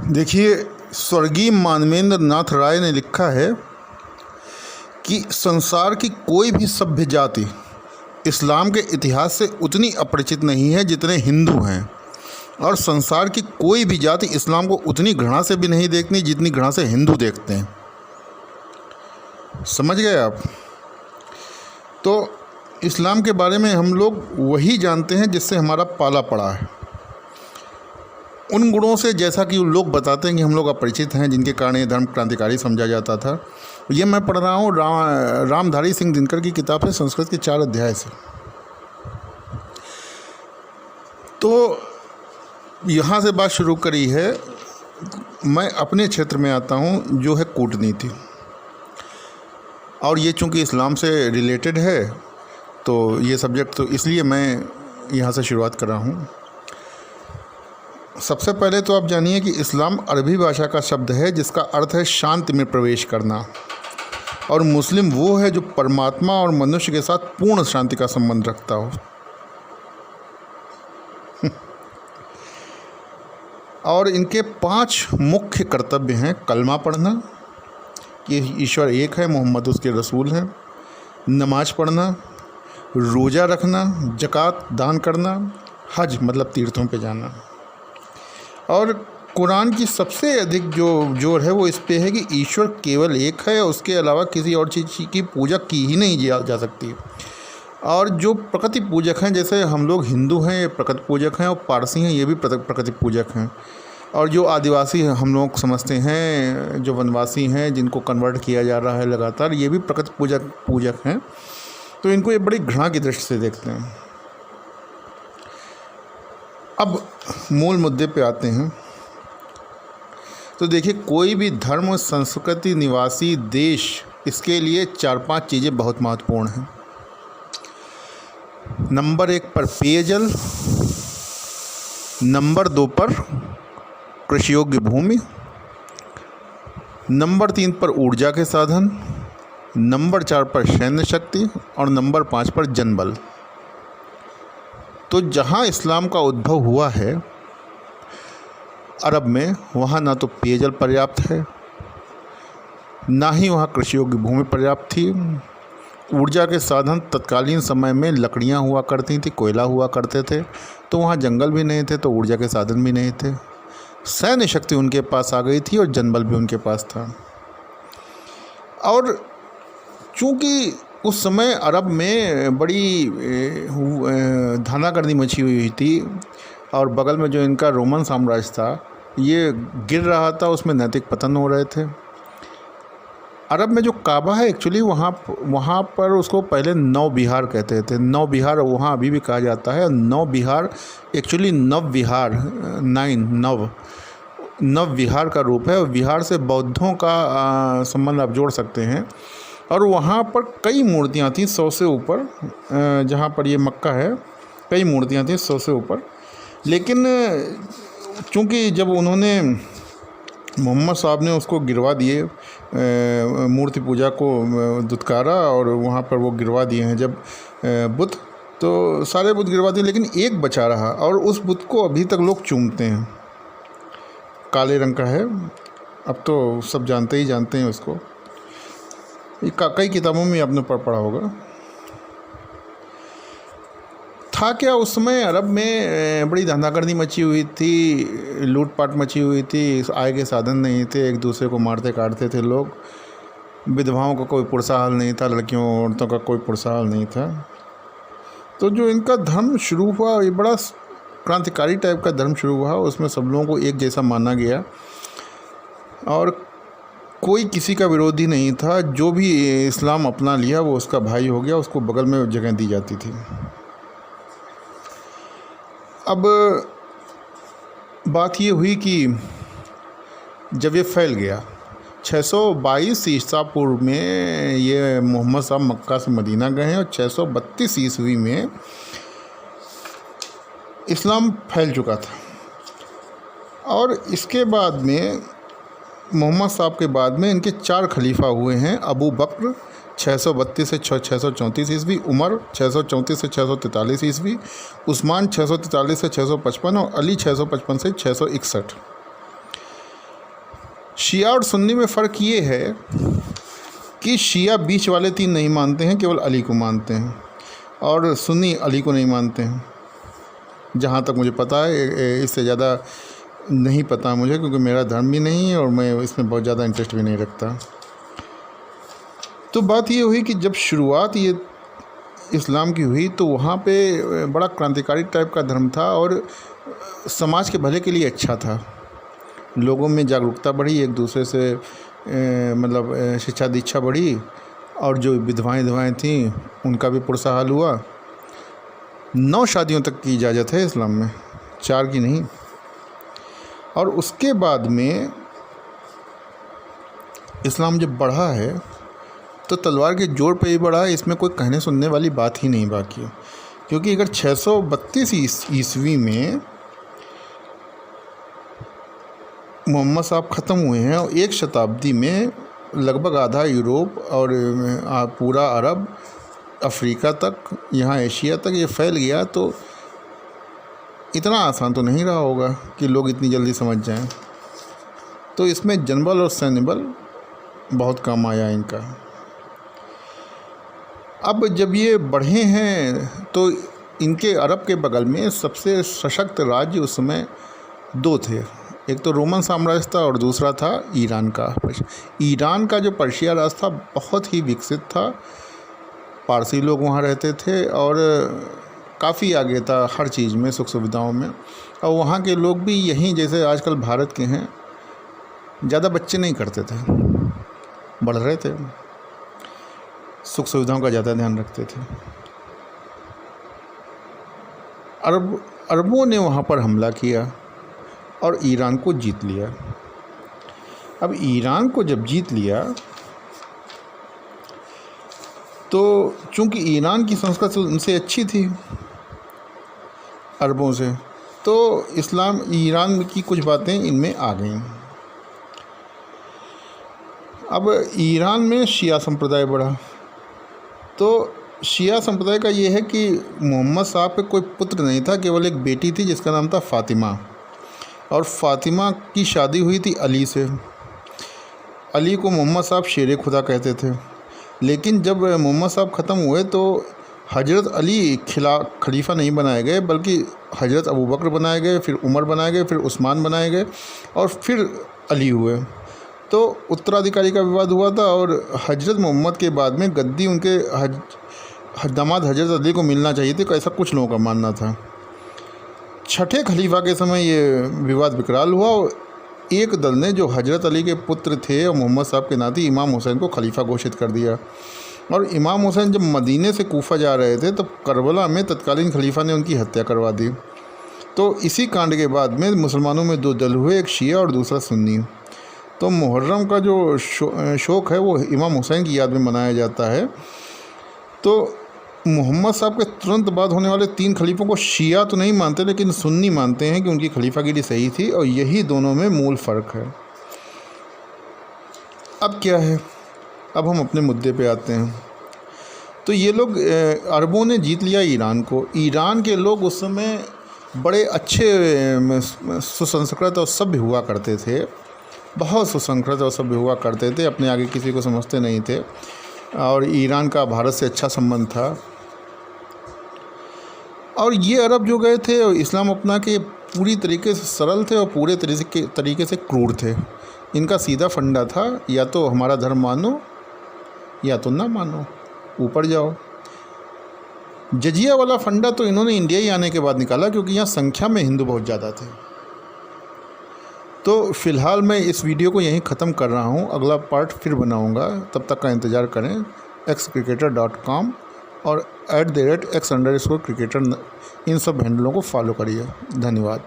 देखिए, स्वर्गीय मानवेंद्र नाथ राय ने लिखा है कि संसार की कोई भी सभ्य जाति इस्लाम के इतिहास से उतनी अपरिचित नहीं है जितने हिंदू हैं, और संसार की कोई भी जाति इस्लाम को उतनी घृणा से भी नहीं देखती जितनी घृणा से हिंदू देखते हैं। समझ गए आप? तो इस्लाम के बारे में हम लोग वही जानते हैं जिससे हमारा पाला पड़ा है। उन गुणों से, जैसा कि लोग बताते हैं कि हम लोग अपरिचित हैं, जिनके कारण ये धर्म क्रांतिकारी समझा जाता था। ये मैं पढ़ रहा हूँ रामधारी सिंह दिनकर की किताब है, संस्कृत के 4 अध्याय से। तो यहाँ से बात शुरू करी है। मैं अपने क्षेत्र में आता हूँ जो है कूटनीति, और ये चूँकि इस्लाम से रिलेटेड है तो ये सब्जेक्ट, तो इसलिए मैं यहाँ से शुरुआत कर रहा हूँ। सबसे पहले तो आप जानिए कि इस्लाम अरबी भाषा का शब्द है जिसका अर्थ है शांति में प्रवेश करना, और मुस्लिम वो है जो परमात्मा और मनुष्य के साथ पूर्ण शांति का संबंध रखता हो। और इनके 5 मुख्य कर्तव्य हैं। कलमा पढ़ना कि ईश्वर एक है, मोहम्मद उसके रसूल हैं, नमाज पढ़ना, रोज़ा रखना, ज़कात दान करना, हज मतलब तीर्थों पे जाना। और कुरान की सबसे अधिक जो जोर है वो इस पे है कि ईश्वर केवल एक है, उसके अलावा किसी और चीज़ की पूजा की ही नहीं जा सकती। और जो प्रकृति पूजक हैं, जैसे हम लोग हिंदू हैं ये प्रकृति पूजक हैं, और पारसी हैं ये भी प्रकृति पूजक हैं। और जो आदिवासी हम लोग समझते हैं, जो वनवासी हैं, जिनको कन्वर्ट किया जा रहा है लगातार, ये भी प्रकृति पूजक हैं। तो इनको ये बड़ी घृणा की दृष्टि से देखते हैं। अब मूल मुद्दे पे आते हैं। तो देखिए, कोई भी धर्म, संस्कृति, निवासी देश, इसके लिए 4-5 चीज़ें बहुत महत्वपूर्ण हैं। नंबर 1 पर पेयजल, नंबर 2 पर कृषि योग्य भूमि, नंबर 3 पर ऊर्जा के साधन, नंबर 4 पर सैन्य शक्ति, और नंबर 5 पर जनबल। तो जहाँ इस्लाम का उद्भव हुआ है अरब में, वहाँ ना तो पेयजल पर्याप्त है, ना ही वहाँ कृषि योग्य भूमि पर्याप्त थी। ऊर्जा के साधन तत्कालीन समय में लकड़ियाँ हुआ करती थी, कोयला हुआ करते थे, तो वहाँ जंगल भी नहीं थे, तो ऊर्जा के साधन भी नहीं थे। सैन्य शक्ति उनके पास आ गई थी और जनबल भी उनके पास था। और चूँकि उस समय अरब में बड़ी धानागर्दी मची हुई थी, और बगल में जो इनका रोमन साम्राज्य था ये गिर रहा था, उसमें नैतिक पतन हो रहे थे। अरब में जो काबा है एक्चुअली वहाँ पर उसको पहले नौ विहार कहते थे। नौ विहार वहाँ अभी भी कहा जाता है। नौ विहार एक्चुअली नव विहार, नव विहार का रूप है। विहार से बौद्धों का संबंध आप जोड़ सकते हैं। और वहाँ पर कई मूर्तियाँ थीं, 100 से ऊपर। जहाँ पर ये मक्का है, कई मूर्तियाँ थीं 100 से ऊपर। लेकिन चूँकि जब उन्होंने, मोहम्मद साहब ने उसको गिरवा दिए, मूर्ति पूजा को दुत्कारा, और वहाँ पर वो गिरवा दिए हैं जब बुत, तो सारे बुत गिरवा दिए, लेकिन एक बचा रहा, और उस बुत को अभी तक लोग चूमते हैं। काले रंग का है, अब तो सब जानते हैं उसको। कई किताबों में आपने पढ़ा होगा। था क्या, उस समय अरब में बड़ी धांधागर्दी मची हुई थी, लूटपाट मची हुई थी, आय के साधन नहीं थे, एक दूसरे को मारते काटते थे लोग। विधवाओं का कोई पुरसा हाल नहीं था, लड़कियों औरतों का कोई पुरसा हाल नहीं था। तो जो इनका धर्म शुरू हुआ, ये बड़ा क्रांतिकारी टाइप का धर्म शुरू हुआ। उसमें सब लोगों को एक जैसा माना गया, और कोई किसी का विरोधी नहीं था। जो भी इस्लाम अपना लिया वो उसका भाई हो गया, उसको बगल में जगह दी जाती थी। अब बात ये हुई कि जब ये फैल गया, 622 ईसा पूर्व में ये मोहम्मद साहब मक्का से मदीना गए हैं, और 632 ईस्वी में इस्लाम फैल चुका था। और इसके बाद में, मोहम्मद साहब के बाद में इनके 4 खलीफा हुए हैं। अबू बकर 632 से 634 ईस्वी, उमर 634 से 643 ईस्वी, उस्मान 643 से 655, और अली 655 से 661। शिया और सुन्नी में फ़र्क ये है कि शिया बीच वाले तीन नहीं मानते हैं, केवल अली को मानते हैं, और सुन्नी अली को नहीं मानते हैं, जहाँ तक मुझे पता है। इससे ज़्यादा नहीं पता मुझे, क्योंकि मेरा धर्म भी नहीं है और मैं इसमें बहुत ज़्यादा इंटरेस्ट भी नहीं रखता। तो बात ये हुई कि जब शुरुआत ये इस्लाम की हुई तो वहाँ पे बड़ा क्रांतिकारी टाइप का धर्म था और समाज के भले के लिए अच्छा था। लोगों में जागरूकता बढ़ी, एक दूसरे से मतलब शिक्षा दीक्षा बढ़ी, और जो विधवाएं थीं उनका भी पुरसा हाल हुआ। 9 शादियों तक की इजाज़त है इस्लाम में, 4 की नहीं। और उसके बाद में इस्लाम जब बढ़ा है तो तलवार के जोर पे ही बढ़ा है, इसमें कोई कहने सुनने वाली बात ही नहीं बाकी। क्योंकि अगर 632 ईस्वी में मोहम्मद साहब ख़त्म हुए हैं और 1 शताब्दी में लगभग आधा यूरोप और पूरा अरब, अफ्रीका तक, यहाँ एशिया तक ये फैल गया, तो इतना आसान तो नहीं रहा होगा कि लोग इतनी जल्दी समझ जाएं। तो इसमें जनबल और सैन्यबल बहुत काम आया इनका। अब जब ये बढ़े हैं तो इनके अरब के बगल में सबसे सशक्त राज्य उस समय 2 थे। एक तो रोमन साम्राज्य था और दूसरा था ईरान का। ईरान का जो पर्शिया राज था बहुत ही विकसित था, पारसी लोग वहाँ रहते थे और काफ़ी आगे था हर चीज़ में, सुख सुविधाओं में। और वहाँ के लोग भी यहीं जैसे आजकल भारत के हैं, ज़्यादा बच्चे नहीं करते थे, बढ़ रहे थे, सुख सुविधाओं का ज़्यादा ध्यान रखते थे। अरबों ने वहाँ पर हमला किया और ईरान को जीत लिया। अब ईरान को जब जीत लिया तो चूंकि ईरान की संस्कृति उनसे अच्छी थी अरबों से, तो इस्लाम ईरान की कुछ बातें इनमें आ गईं। अब ईरान में शिया संप्रदाय बढ़ा। तो शिया संप्रदाय का ये है कि मोहम्मद साहब के कोई पुत्र नहीं था, केवल एक बेटी थी जिसका नाम था फ़ातिमा, और फ़ातिमा की शादी हुई थी अली से। अली को मोहम्मद साहब शेर खुदा कहते थे। लेकिन जब मोहम्मद साहब ख़त्म हुए तो हज़रत अली खलीफा नहीं बनाए गए, बल्कि हज़रत अबू बकर बनाए गए, फिर उमर बनाए गए, फिर उस्मान बनाए गए और फिर अली हुए। तो उत्तराधिकारी का विवाद हुआ था और हज़रत मोहम्मद के बाद में गद्दी उनके दामाद हज़रत अली को मिलना चाहिए थी, ऐसा कुछ लोगों का मानना था। 6ठे खलीफा के समय ये विवाद विकराल हुआ और एक दल ने, जो हज़रत अली के पुत्र थे और मोहम्मद साहब के नाती, इमाम हुसैन को खलीफा घोषित कर दिया। और इमाम हुसैन जब मदीने से कूफा जा रहे थे तब करबला में तत्कालीन खलीफा ने उनकी हत्या करवा दी। तो इसी कांड के बाद में मुसलमानों में 2 दल हुए, एक शिया और दूसरा सुन्नी। तो मुहर्रम का जो शौक़ है वो इमाम हुसैन की याद में मनाया जाता है। तो मोहम्मद साहब के तुरंत बाद होने वाले 3 खलीफों को शिया तो नहीं मानते, लेकिन सुन्नी मानते हैं कि उनकी खलीफागिरी सही थी, और यही दोनों में मूल फ़र्क है। अब क्या है, अब हम अपने मुद्दे पे आते हैं। तो ये लोग अरबों ने जीत लिया ईरान को। ईरान के लोग उस समय बड़े अच्छे सुसंस्कृत और सभ्य हुआ करते थे, बहुत सुसंस्कृत और सभ्य हुआ करते थे, अपने आगे किसी को समझते नहीं थे, और ईरान का भारत से अच्छा संबंध था। और ये अरब जो गए थे और इस्लाम अपना के पूरी तरीके से सरल थे और पूरे तरीके से क्रूर थे। इनका सीधा फंडा था, या तो हमारा धर्म मानो या तो ना मानो, ऊपर जाओ। जजिया वाला फंडा तो इन्होंने इंडिया ही आने के बाद निकाला, क्योंकि यहाँ संख्या में हिंदू बहुत ज़्यादा थे। तो फ़िलहाल मैं इस वीडियो को यहीं ख़त्म कर रहा हूँ, अगला पार्ट फिर बनाऊँगा। तब तक का इंतज़ार करें। xcricketer.com और @x_cricketer इन सब हैंडलों को फॉलो करिए। धन्यवाद।